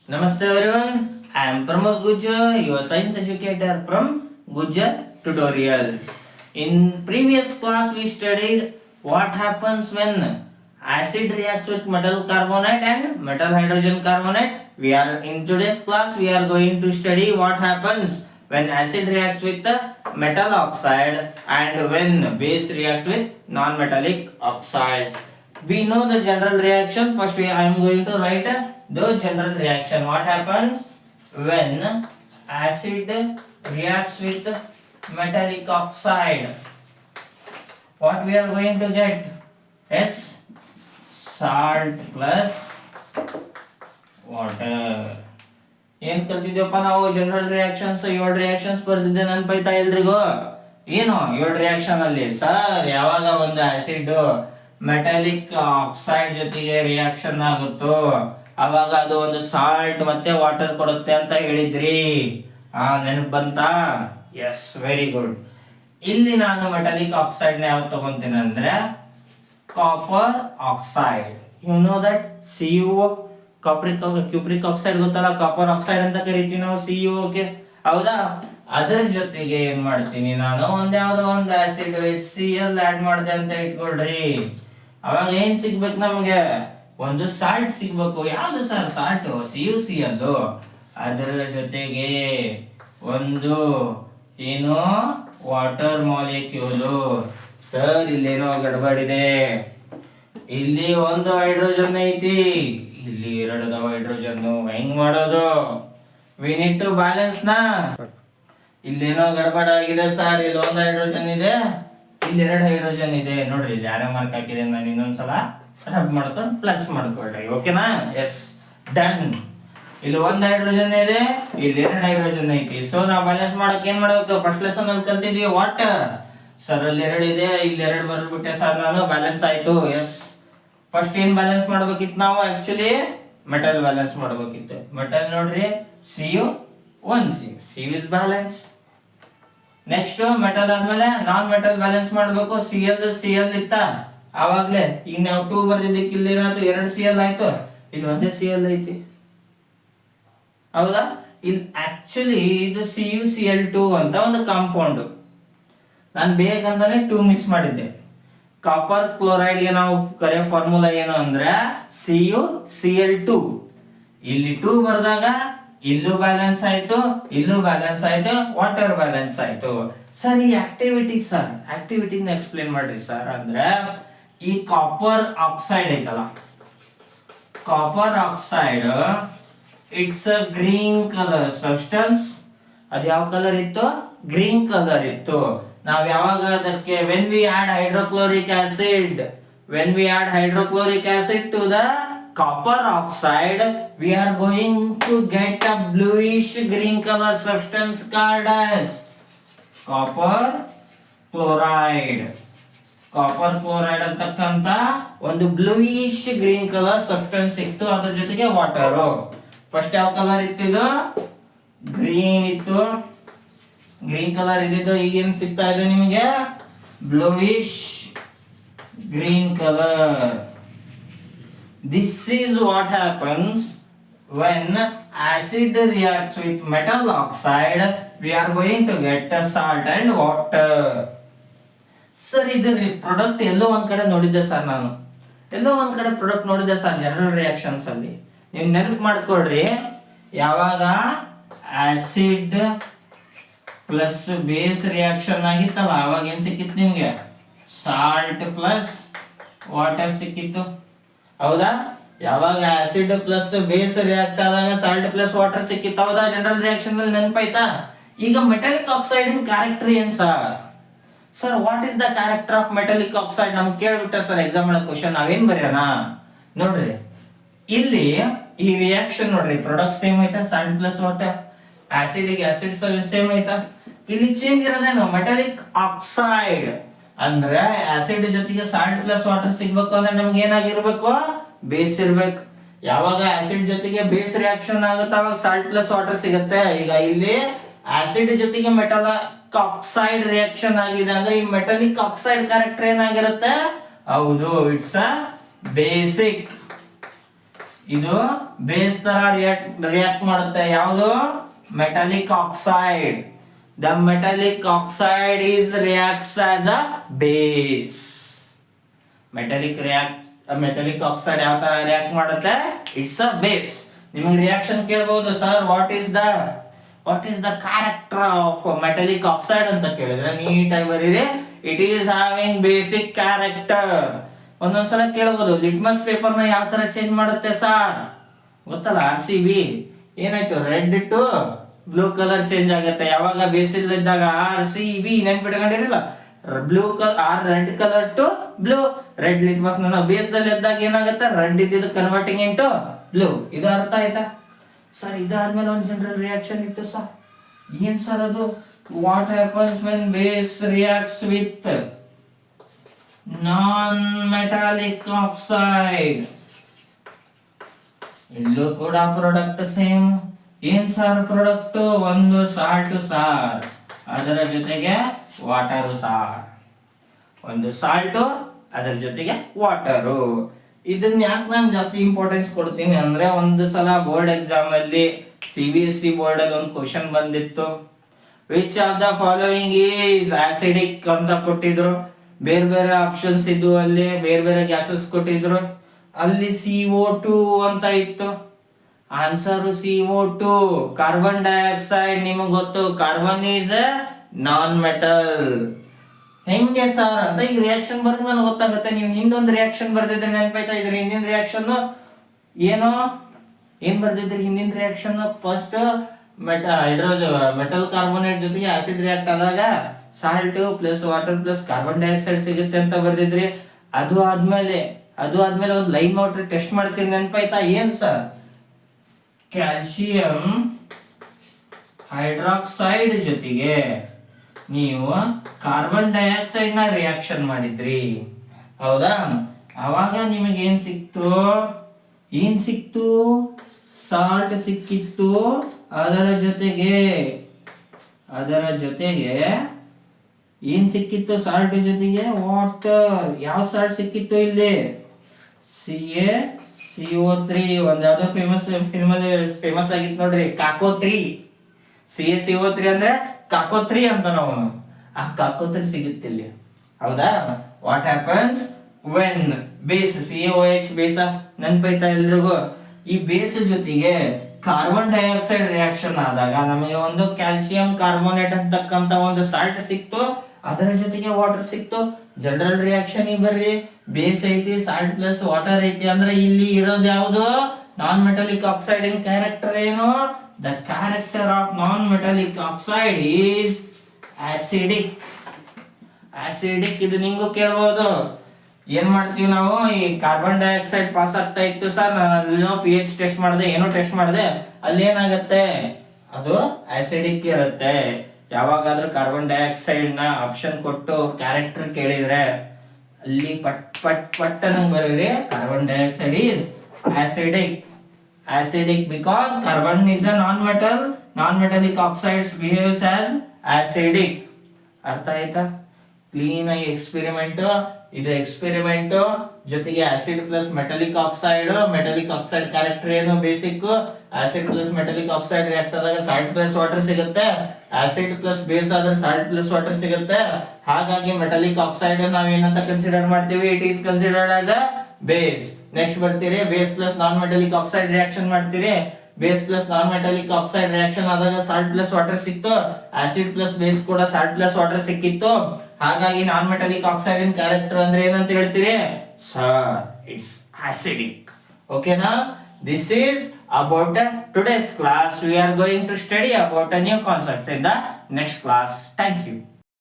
Namaste everyone. I am Pramod Gujjar, your science educator from Gujjar Tutorials. In previous class we studied what happens when acid reacts with metal carbonate and metal hydrogen carbonate. In today's class we are going to study what happens when acid reacts with the metal oxide and when base reacts with non-metallic oxides. We know the general reaction. First I am going to write the general reaction. What happens when acid reacts with metallic oxide? What we are going to get is salt plus water. ಏನ್ ಕಲ್ತಿದ್ಯಪ್ಪ ನಾವು general reactions 7 reactions ಬರ್ದಿದ್ದೆ ನೆನಪೈತಾ ಎಲ್ರಿಗೂ? ಏನು 7 reaction ಅಲ್ಲಿ sir ಯಾವಾಗ ಒಂದು acid metallic oxide ಜೊತೆಗೆ reaction ಆಗುತ್ತೋ ಅವಾಗ ಅದು ಒಂದು ಸಾಲ್ಟ್ ಮತ್ತೆ ವಾಟರ್ ಕೊಡುತ್ತೆ ಅಂತ ಹೇಳಿದ್ರಿ. ನೆನಪು ಬಂತಾ? Yes, very good. ಇಲ್ಲಿ ನಾನು ಮೆಟಾಲಿಕ್ ಆಕ್ಸೈಡ್ ನ ಯಾವ್ದು ತಗೊಂತೀನಿ ಅಂದ್ರೆ copper oxide. You know that CuO, cupric oxide ಗೊತ್ತಲ್ಲ, ಕಾಪರ್ ಆಕ್ಸೈಡ್ ಅಂತ ಕರಿತೀವಿ ನಾವು CuO. ಓಕೆ, ಹೌದಾ? ಅದರ ಜೊತೆಗೆ ಏನ್ ಮಾಡ್ತೀನಿ ನಾನು ಯಾವ್ದೋ ಒಂದು ಆಸಿಡ್ HCl ಆಡ್ ಮಾಡಿದೆ ಅಂತ ಇಟ್ಕೊಳ್ರಿ. ಅವಾಗ ಏನ್ ಸಿಗ್ಬೇಕು ನಮಗೆ? ಒಂದು ಸಾಲ್ಟ್ ಸಿಗ್ಬೇಕು. ಯಾವ್ದು ಸರ್ ಸಾಲ್ಟ್? CuCl. ಅದರ ಜೊತೆಗೆ ಒಂದು ಏನು ವಾಟರ್ ಮಾಲಿಕ್ಯೂಲು. ಸರ್ ಇಲ್ಲೇನೋ ಗಡ್ಬಡಿದೆ. ಇಲ್ಲಿ ಒಂದು ಹೈಡ್ರೋಜನ್ ಐತಿ, ಇಲ್ಲಿ 2 ಹೈಡ್ರೋಜನ್. ಹೆಂಗ್ ಮಾಡೋದು? ವಿ ನೀಡ್ ಟು ಬ್ಯಾಲೆನ್ಸ್ ನಾ. ಇಲ್ಲೇನೋ ಗಡ್ಬಡ ಆಗಿದೆ ಸರ್. ಇಲ್ಲಿ ಒಂದು ಹೈಡ್ರೋಜನ್ ಇದೆ, ಇಲ್ಲಿ 2 ಹೈಡ್ರೋಜನ್ ಇದೆ. ನೋಡ್ರಿ ಇಲ್ಲಿ ಯಾರೋ ಮಾರ್ಕ್ ಹಾಕಿದೆ. ನಾನು ಇನ್ನೊಂದ್ಸಲ ರಬ್ ಮಾಡ್ಕೊಂಡು ಪ್ಲಸ್ ಮಾಡ್ಕೊಳ್ರಿ. ಓಕೆನಾ? Yes, done. ಇಲ್ಲಿ ಒಂದು ಹೈಡ್ರೋಜನ್ ಇದೆ, ಇಲ್ಲಿ 2 ಹೈಡ್ರೋಜನ್ ಐತಿ. ಸೊ ನಾವು ಬ್ಯಾಲೆನ್ಸ್ ಮಾಡಕ್ ಏನ್ ಮಾಡ್ಬೇಕು? ಫಸ್ಟ್ ಲೆಸನ್ ಅಲ್ಲಿ ಕಲ್ತಿದ್ವಿ ವಾಟರ್. ಸರ್ ಅಲ್ಲಿ 2 ಇದೆ, ಇಲ್ಲಿ 2 ಬರ್ಬಿಟ್ಟೆ ಸರ್, ನಾನು ಬ್ಯಾಲೆನ್ಸ್ ಆಯ್ತು. ಎಸ್, ಫಸ್ಟ್ ಏನ್ ಬ್ಯಾಲೆನ್ಸ್ ಮಾಡ್ಬೇಕಿತ್ತು ನಾವು? ಆಕ್ಚುಲಿ ಮೆಟಲ್ ಬ್ಯಾಲೆನ್ಸ್ ಮಾಡ್ಬೇಕಿತ್ತು. ಮೆಟಲ್ ನೋಡ್ರಿ Cu1C is balance. Next metal ಆದ್ಮೇಲೆ ನಾನ್ ಮೆಟಲ್ ಬ್ಯಾಲೆನ್ಸ್ ಮಾಡ್ಬೇಕು. Cl ಇತ್ತ ಆವಾಗ್ಲೇ. ಈಗ ನಾವು 2 ಬರ್ದಿದ್ದಕ್ಕೆ ಇಲ್ಲಿ ಏನಾಯ್ತು? 2 Cl ಆಯ್ತು, ಇಲ್ಲಿ ಒಂದೇ Cl ಐತಿ. ಹೌದಾ? ಇಲ್ಲಿ ಆಕ್ಚುಲಿ ಇದು CuCl2 ಅಂತ ಒಂದು ಕಾಂಪೌಂಡ್. ನಾನು ಬೇಕಂತಾನೆ 2 ಮಿಸ್ ಮಾಡಿದ್ದೆ. ಕಾಪರ್ ಕ್ಲೋರೈಡ್ ಗೆ ನಾವು ಕರೆಯೋ ಫಾರ್ಮುಲಾ ಏನು ಅಂದ್ರೆ CuCl2. ಇಲ್ಲಿ 2 ಬರ್ದಾಗ ಇಲ್ಲೂ ಬ್ಯಾಲೆನ್ಸ್ ಆಯ್ತು, ಇಲ್ಲೂ ಬ್ಯಾಲೆನ್ಸ್ ಆಯ್ತು, ವಾಟರ್ ಬ್ಯಾಲೆನ್ಸ್ ಆಯ್ತು. ಸರ್ ಈ ಆಕ್ಟಿವಿಟಿನ ಎಕ್ಸ್ಪ್ಲೇನ್ ಮಾಡ್ರಿ ಸರ್. ಅಂದ್ರೆ ಈ ಕಾಪರ್ ಆಕ್ಸೈಡ್ ಐತಲ್ಲ, copper oxide it's a green colour substance. ಅದು ಯಾವ ಕಲರ್ ಇತ್ತು? ಗ್ರೀನ್ ಕಲರ್ ಇತ್ತು. ನಾವ್ ಯಾವಾಗ ಅದಕ್ಕೆ when we add hydrochloric acid to the copper oxide, we are going to get a bluish green color substance called as copper chloride. Copper chloride ಅಂತಕ್ಕಂತ ಒಂದು bluish green colour substance ಇತ್ತು. ಅದ್ರ ಜೊತೆಗೆ water. First ಯಾವ colour ಇತ್ತು? ಇದು green ಇತ್ತು. Green colour ಇದ್ದಿದ್ದು ಈಗ ಏನ್ ಸಿಗ್ತಾ ಇದೆ ನಿಮಗೆ? Bluish green colour. This is what happens when acid reacts with metal oxide. We are going to get salt and water. Sir ಇದ್ರ ಪ್ರಾಡಕ್ಟ್ ಎಲ್ಲೋ ಒಂದ್ ಕಡೆ ನೋಡಿದ್ದೆ ಸರ್. ನಾನು ಎಲ್ಲೋ ಒಂದ್ ಕಡೆ ಪ್ರಾಡಕ್ಟ್ ನೋಡಿದ್ದೆ ಸರ್ ಜನರಲ್ ರಿಯಾಕ್ಷನ್ಸ್ ಅಲ್ಲಿ. ನೀವು ನೆನಪು ಮಾಡ್ಕೊಳ್ರಿ, ಯಾವಾಗ ಆಸಿಡ್ ಪ್ಲಸ್ ಬೇಸ್ ರಿಯಾಕ್ಷನ್ ಆಗಿತ್ತಲ್ಲ ಅವಾಗ ಏನ್ ಸಿಕ್ಕಿತ್ತು ನಿಮ್ಗೆ? ಸಾಲ್ಟ್ ಪ್ಲಸ್ ವಾಟರ್ ಸಿಕ್ಕಿತ್ತು. ಹೌದಾ? ಯಾವಾಗ ಆಸಿಡ್ ಪ್ಲಸ್ ಬೇಸ್ ರಿಯಾಕ್ಟ್ ಆದಾಗ ಸಾಲ್ಟ್ ಪ್ಲಸ್ ವಾಟರ್ ಸಿಕ್ಕಿತ್ತು. ಹೌದಾ? ಜನರಲ್ ರಿಯಾಕ್ಷನ್ ಅಲ್ಲಿ ನೆನಪಾಯ್ತಾ? ಈಗ ಮೆಟಾಲಿಕ್ ಆಕ್ಸೈಡ್ ಇನ್ ಕ್ಯಾರೆಕ್ಟರ್ ಏನ್ sir what is the character of metallic oxide? ನಮ್ಗೆ ಕೇಳ್ಬಿಟ್ಟ ಸರ್ ಎಕ್ಸಾಮ್ ಒಳಗೆ ಕ್ವಶನ್. ನಾವೇನ್ ಬರೆಯೋಣ ನೋಡ್ರಿ. ಇಲ್ಲಿ ಈ ರಿಯಾಕ್ಷನ್ ನೋಡ್ರಿ, ಪ್ರಾಡಕ್ಟ್ ಸೇಮ್ ಐತಾ? Salt plus water. ಆಸಿಡ್ ಗೆ ಆಸಿಡ್ ಸೇಮ್ ಐತಾ? ಇಲ್ಲಿ ಚೇಂಜ್ ಇರೋದೇನು? ಮೆಟಾಲಿಕ್ ಆಕ್ಸೈಡ್ ಅಂದ್ರೆ ಆಸಿಡ್ ಜೊತೆಗೆ ಸಾಲ್ಟ್ ಪ್ಲಸ್ ವಾಟರ್ ಸಿಗ್ಬೇಕು ಅಂದ್ರೆ ನಮ್ಗೆ ಏನಾಗಿರ್ಬೇಕು? ಬೇಸ್ ಇರ್ಬೇಕು. ಯಾವಾಗ ಆಸಿಡ್ ಜೊತೆಗೆ ಬೇಸ್ ರಿಯಾಕ್ಷನ್ ಆಗುತ್ತೆ ಅವಾಗ ಸಾಲ್ಟ್ ಪ್ಲಸ್ ವಾಟರ್ ಸಿಗುತ್ತೆ. ಈಗ ಇಲ್ಲಿ ಆಸಿಡ್ ಜೊತೆಗೆ ಮೆಟಾಲಿಕ್ ಆಕ್ಸೈಡ್ ರಿಯಾಕ್ಷನ್ ಆಗಿದೆ ಅಂದ್ರೆ ಈ ಮೆಟಾಲಿಕ್ ಆಕ್ಸೈಡ್ ಕ್ಯಾರೆಕ್ಟರ್ ಏನಾಗಿರುತ್ತೆ? ಹೌದು, ಇಟ್ಸ್ ಅ ಬೇಸಿಕ್. ಇದು ಬೇಸ್ ತರ ರಿಯಾಕ್ಟ್ ಮಾಡುತ್ತೆ. ಯಾವುದು? Metallic oxide. The metallic oxide is reacts as a base. Metallic oxide ಯಾವ ತರ ರಿಯಾಕ್ಟ್ ಮಾಡುತ್ತೆ? It's a base. ನಿಮಗೆ ರಿಯಾಕ್ಷನ್ ಕೇಳಬಹುದು, sir what is the character of metallic oxide ಅಂತ ಕೇಳಿದ್ರೆ ನೀಟಾಗಿ ಬರೀರಿ, it is having basic character. ಒಂದೊಂದ್ಸಲ ಕೇಳಬಹುದು, ಲಿಟ್ಮಸ್ ಪೇಪರ್ ನ ಯಾವ ತರ ಚೇಂಜ್ ಮಾಡುತ್ತೆ ಸರ್? ಗೊತ್ತಲ್ಲ, RCB ಏನಾಯ್ತು, red to blue colour change ಆಗುತ್ತೆ. ಯಾವಾಗ ಬೇಸಿಲ್ ಇದ್ದಾಗ RCB ನೆನ್ಪಿಟ್ಕೊಂಡಿರಲಿಲ್ಲ, blue colour, red colour to blue. Red litmus base ದಲ್ಲಿ ಇದ್ದಾಗ ಏನಾಗುತ್ತೆ, ರೆಡ್ ಇದ್ದಿದ್ದು ಕನ್ವರ್ಟಿಂಗ್ ಇಂಟು ಬ್ಲೂ. ಇದು ಅರ್ಥ ಆಯ್ತಾ ಸರ್? ಇದಾದ್ಮೇಲೆ ಒಂದು ಜನರಲ್ ರಿಯಾಕ್ಷನ್ ಇತ್ತು ಸರ್. ಏನ್ ಸರ್ ಅದು? What happens when base reacts with non metallic oxide? ಇಲ್ಲೂ ಕೂಡ ಪ್ರಾಡಕ್ಟ್ ಸೇಮ್. ಏನ್ ಸಾರ್ ಪ್ರಾಡಕ್ಟ್? ಒಂದು ಸಾಲ್ಟ್ ಸಾರ್, ಅದರ ಜೊತೆಗೆ ವಾಟರು ಸಾರ್. ಒಂದು ಸಾಲ್ಟು, ಅದರ ಜೊತೆಗೆ ವಾಟರು. ಇದನ್ನ ಯಾಕೆ ನಾನು ಜಾಸ್ತಿ ಇಂಪಾರ್ಟೆನ್ಸ್ ಕೊಡ್ತೀನಿ ಅಂದ್ರೆ, ಒಂದು ಸಲ ಬೋರ್ಡ್ ಎಕ್ಸಾಮ್ ಅಲ್ಲಿ CBSE ಬೋರ್ಡ್ ಅಲ್ಲಿ ಒಂದು ಕ್ವಶನ್ ಬಂದಿತ್ತು, which of the following is acidic ಅಂತ ಕೊಟ್ಟಿದ್ರು. ಬೇರೆ ಬೇರೆ ಆಪ್ಷನ್ಸ್ ಇದ್ವು, ಅಲ್ಲಿ ಬೇರೆ ಬೇರೆ ಗ್ಯಾಸಸ್ ಕೊಟ್ಟಿದ್ರು. ಅಲ್ಲಿ CO2 ಅಂತ ಇತ್ತು. Answer CO2, carbon dioxide. ನಿಮಗೆ ಗೊತ್ತು, carbon is A non metal. ಹೆಂಗೆ ಸರ್ ಅಂತ ಈಗ ರಿಯಾಕ್ಷನ್ ಬರ್ದ್ಮೇಲೆ ಗೊತ್ತಾಗುತ್ತೆ. ನೀವು ಹಿಂದೊಂದು ರಿಯಾಕ್ಷನ್ ಬರ್ದಿದ್ರೆ ನೆನಪಾಯ್ತಾ? ಇದ್ರ ಹಿಂದಿನ ರಿಯಾಕ್ಷನ್ ಏನ್ ಬರ್ದಿದ್ರಿ? ಹಿಂದಿನ ರಿಯಾಕ್ಷನ್ ಫಸ್ಟ್ ಮೆಟಲ್ ಕಾರ್ಬೋನೇಟ್ ಜೊತೆಗೆ ಆಸಿಡ್ ರಿಯಾಕ್ಟ್ ಆದಾಗ salt plus water plus carbon dioxide ಸಿಗುತ್ತೆ ಅಂತ ಬರ್ದಿದ್ರಿ. ಅದು ಆದ್ಮೇಲೆ ಒಂದು ಲೈನ್ ವಾಟರ್ ಟೆಸ್ಟ್ ಮಾಡ್ತೀರಿ, ನೆನಪಾಯ್ತಾ? ಏನ್ ಸರ್? ಕ್ಯಾಲ್ಸಿಯಂ ಹೈಡ್ರಾಕ್ಸೈಡ್ ಜೊತೆಗೆ ನೀವು ಕಾರ್ಬನ್ ಡೈಆಕ್ಸೈಡ್ ನ ರಿಯಾಕ್ಷನ್ ಮಾಡಿದ್ರಿ, ಹೌದಾ? ಅವಾಗ ನಿಮಗೆ ಏನ್ ಸಿಕ್ತು? ಸಾಲ್ಟ್ ಸಿಕ್ಕಿತ್ತು. ಅದರ ಜೊತೆಗೆ ಏನ್ ಸಿಕ್ಕಿತ್ತು? ಸಾಲ್ಟ್ ಜೊತೆಗೆ ವಾಟರ್. ಯಾವ ಸಾಲ್ಟ್ ಸಿಕ್ಕಿತ್ತು ಇಲ್ಲಿ? CO3. ಒಂದ್ ಯಾವ್ದೋ ಫೇಮಸ್ ಆಗಿತ್ತು ನೋಡ್ರಿ, ಕಾಕೋ3. CaCO3 ಅಂದ್ರೆ ಕಾಕೋ3 ಅಂತ ನಾವು ಆ ಕಾಕೋ3 ಸಿಗುತ್ತೆ ಇಲ್ಲಿ, ಹೌದಾ? What happens when base CaOH ಬೇಸ, ನೆನ್ಪೈತಾ ಎಲ್ರಿಗೂ? ಈ ಬೇಸ್ ಜೊತೆಗೆ ಕಾರ್ಬನ್ ಡೈಆಕ್ಸೈಡ್ ರಿಯಾಕ್ಷನ್ ಆದಾಗ ನಮಗೆ ಒಂದು ಕ್ಯಾಲ್ಸಿಯಂ ಕಾರ್ಬೋನೇಟ್ ಅಂತಕ್ಕಂತ ಒಂದು ಸಾಲ್ಟ್ ಸಿಕ್ತು, ಅದರ ಜೊತೆಗೆ ವಾಟರ್ ಸಿಕ್ತು. ಜನರಲ್ ರಿಯಾಕ್ಷನ್ ಬರ್ರಿ, ಬೇಸ್ ಐತಿ, ಸಾಲ್ಟ್ ಪ್ಲಸ್ ವಾಟರ್ ಐತಿ ಅಂದ್ರೆ ಇಲ್ಲಿ ಇರೋದು ಯಾವುದು? Non metallic oxide. In character ಏನು? The character of non metallic oxide is acidic. ಇದು ನಿಂಗೂ ಕೇಳಬಹುದು. ಏನ್ ಮಾಡ್ತೀವಿ ನಾವು? ಈ ಕಾರ್ಬನ್ ಡೈಆಕ್ಸೈಡ್ ಪಾಸ್ ಆಗ್ತಾ ಇತ್ತು ಸರ್, ನಾನು pH ಟೆಸ್ಟ್ ಮಾಡಿದೆ, ಏನೋ ಟೆಸ್ಟ್ ಮಾಡಿದೆ, ಅಲ್ಲಿ ಏನಾಗುತ್ತೆ? ಅದು ಆಸಿಡಿಕ್ ಇರುತ್ತೆ. ಯಾವಾಗಾದ್ರೂ ಕಾರ್ಬನ್ ಡೈಆಕ್ಸೈಡ್ ನ ಆಪ್ಷನ್ ಕೊಟ್ಟು ಕ್ಯಾರೆಕ್ಟರ್ ಕೇಳಿದ್ರೆ ಅಲ್ಲಿ ಪಟ್ ಅನ್ನಂಗ್ ಬರೀರಿ, carbon dioxide is acidic because carbon is a non-metal. Non-metallic oxides behaves as acidic. ಅರ್ಥ ಆಯ್ತಾ? ಕ್ಲೀನ್ ಆಗಿ ಇದು ಎಕ್ಸ್ಪೆರಿಮೆಂಟ್ ಜೊತೆಗೆ acid plus metallic oxide character ಏನು? Basic. Acid plus metallic oxide react ಆದಾಗ ಸಾಲ್ಟ್ ಪ್ಲಸ್ ವಾಟರ್ ಸಿಗುತ್ತೆ, ಆಸಿಡ್ ಪ್ಲಸ್ ಬೇಸ್ ಆದ್ರೆ salt plus water ಸಿಗುತ್ತೆ. ಹಾಗಾಗಿ ಮೆಟಾಲಿಕ್ ಆಕ್ಸೈಡ್ ನಾವೇನಂತ ಕನ್ಸಿಡರ್ ಮಾಡ್ತೀವಿ? It is considered as a base. Next ಬರ್ತೀರಿ, base plus non metallic oxide reaction ಮಾಡ್ತೀರಿ. Base plus non metallic oxide reaction ಆದಾಗ salt plus water ಸಿಕ್ತು, acid plus base ಕೂಡ salt plus water ಸಿಕ್ಕಿತ್ತು. ಹಾಗಾಗಿ ನಾನ್ metallic oxide in character ಅಂದ್ರೆ ಏನಂತ ಹೇಳ್ತೀರಿ? Sir, it's acidic. ಓಕೆನಾ? This is about today's class. We are going to study about a new concept in the next class. Thank you.